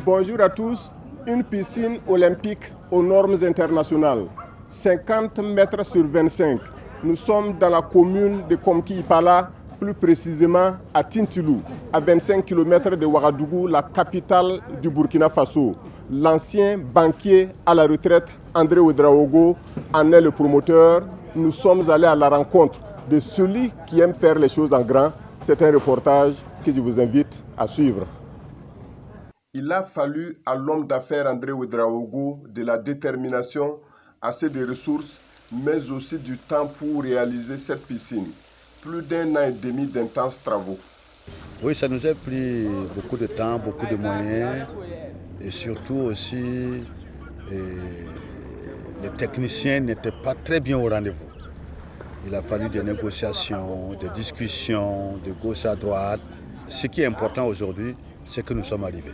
Bonjour à tous. Une piscine olympique aux normes internationales. 50 mètres sur 25. Nous sommes dans la commune de Komki-Ipala, plus précisément à Tintilou, à 25 km de Ouagadougou, la capitale du Burkina Faso. L'ancien banquier à la retraite, André Ouedraogo, en est le promoteur. Nous sommes allés à la rencontre de celui qui aime faire les choses en grand. C'est un reportage que je vous invite à suivre. Il a fallu à l'homme d'affaires André Ouedraogo de la détermination, assez de ressources, mais aussi du temps pour réaliser cette piscine. Plus d'1 an et demi d'intenses travaux. Oui, ça nous a pris beaucoup de temps, beaucoup de moyens et surtout aussi les techniciens n'étaient pas très bien au rendez-vous. Il a fallu des négociations, des discussions de gauche à droite. Ce qui est important aujourd'hui, c'est que nous sommes arrivés.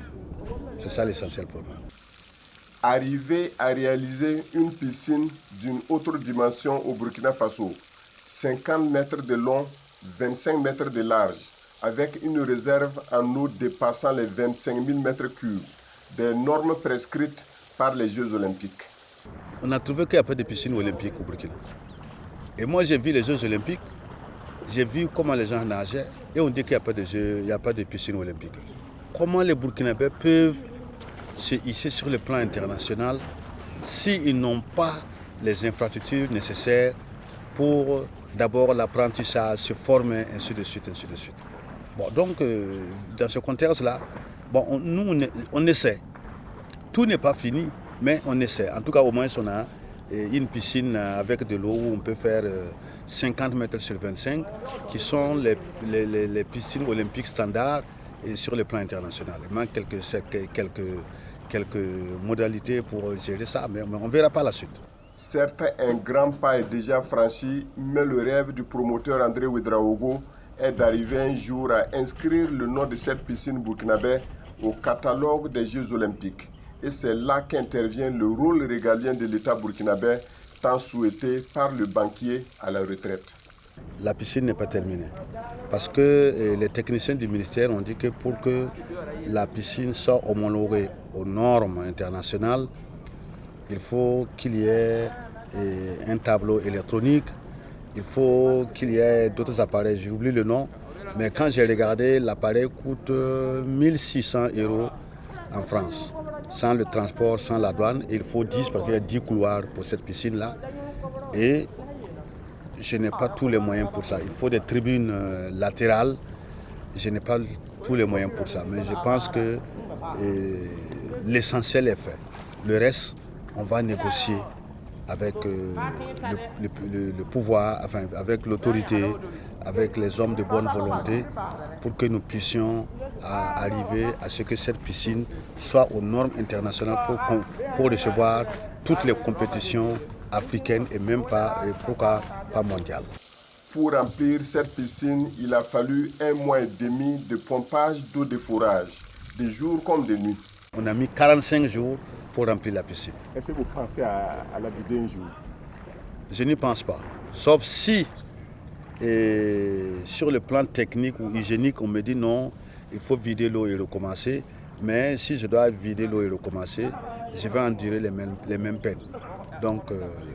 C'est ça l'essentiel pour moi. Arriver à réaliser une piscine d'une autre dimension au Burkina Faso, 50 mètres de long, 25 mètres de large, avec une réserve en eau dépassant les 25 000 mètres cubes, des normes prescrites par les Jeux olympiques. On a trouvé qu'il n'y a pas de piscine olympique au Burkina. Et moi j'ai vu les Jeux olympiques, j'ai vu comment les gens nageaient et on dit qu'il n'y a pas de piscine olympique. Comment les Burkinabés peuvent se hisser sur le plan international s'ils n'ont pas les infrastructures nécessaires pour d'abord l'apprentissage, se former, ainsi de suite, ainsi de suite. Bon, donc, dans ce contexte-là, bon, nous, on essaie. Tout n'est pas fini, mais on essaie. En tout cas, au moins, on a une piscine avec de l'eau où on peut faire 50 mètres sur 25, qui sont les piscines olympiques standards et sur le plan international. Il manque quelques modalités pour gérer ça, mais on ne verra pas la suite. Certes, un grand pas est déjà franchi, mais le rêve du promoteur André Ouedraogo est d'arriver un jour à inscrire le nom de cette piscine burkinabé au catalogue des Jeux olympiques. Et c'est là qu'intervient le rôle régalien de l'État burkinabé, tant souhaité par le banquier à la retraite. La piscine n'est pas terminée. Parce que les techniciens du ministère ont dit que pour que la piscine soit homologuée aux normes internationales, il faut qu'il y ait un tableau électronique, il faut qu'il y ait d'autres appareils, j'ai oublié le nom, mais quand j'ai regardé, l'appareil coûte 1 600 € en France, sans le transport, sans la douane. Il faut 10 parce qu'il y a 10 couloirs pour cette piscine-là. Et je n'ai pas tous les moyens pour ça. Il faut des tribunes latérales. Je n'ai pas tous les moyens pour ça. Mais je pense que l'essentiel est fait. Le reste, on va négocier avec le pouvoir, enfin, avec l'autorité, avec les hommes de bonne volonté, pour que nous puissions arriver à ce que cette piscine soit aux normes internationales pour recevoir toutes les compétitions africaines et même pas, pourquoi pas mondiales. Pour remplir cette piscine, il a fallu 1 mois et demi de pompage d'eau de forage, de jour comme de nuit. On a mis 45 jours pour remplir la piscine. Est-ce que vous pensez à la vider un jour? Je n'y pense pas. Sauf si, sur le plan technique ou hygiénique, on me dit non, il faut vider l'eau et recommencer. Mais si je dois vider l'eau et recommencer, je vais endurer les mêmes peines. Donc,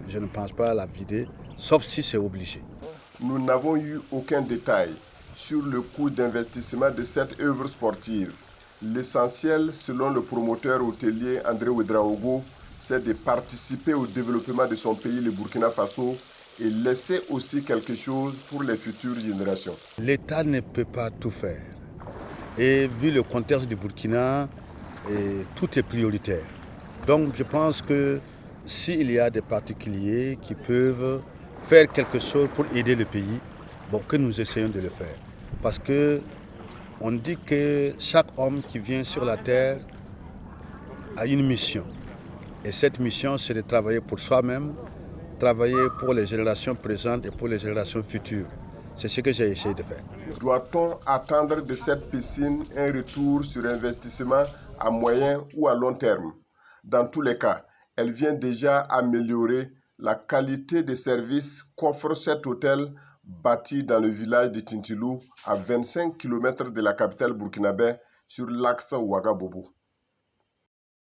je ne pense pas à la vider, sauf si c'est obligé. Nous n'avons eu aucun détail sur le coût d'investissement de cette œuvre sportive. L'essentiel, selon le promoteur hôtelier André Ouedraogo, c'est de participer au développement de son pays, le Burkina Faso, et laisser aussi quelque chose pour les futures générations. L'État ne peut pas tout faire. Et vu le contexte du Burkina, tout est prioritaire. Donc je pense que s'il y a des particuliers qui peuvent faire quelque chose pour aider le pays, bon, que nous essayons de le faire. Parce que on dit que chaque homme qui vient sur la terre a une mission. Et cette mission, c'est de travailler pour soi-même, travailler pour les générations présentes et pour les générations futures. C'est ce que j'ai essayé de faire. Doit-on attendre de cette piscine un retour sur investissement à moyen ou à long terme? Dans tous les cas, elle vient déjà améliorer la qualité de service qu'offre cet hôtel bâti dans le village de Tintilou, à 25 km de la capitale burkinabé, sur l'axe Ouagabougou.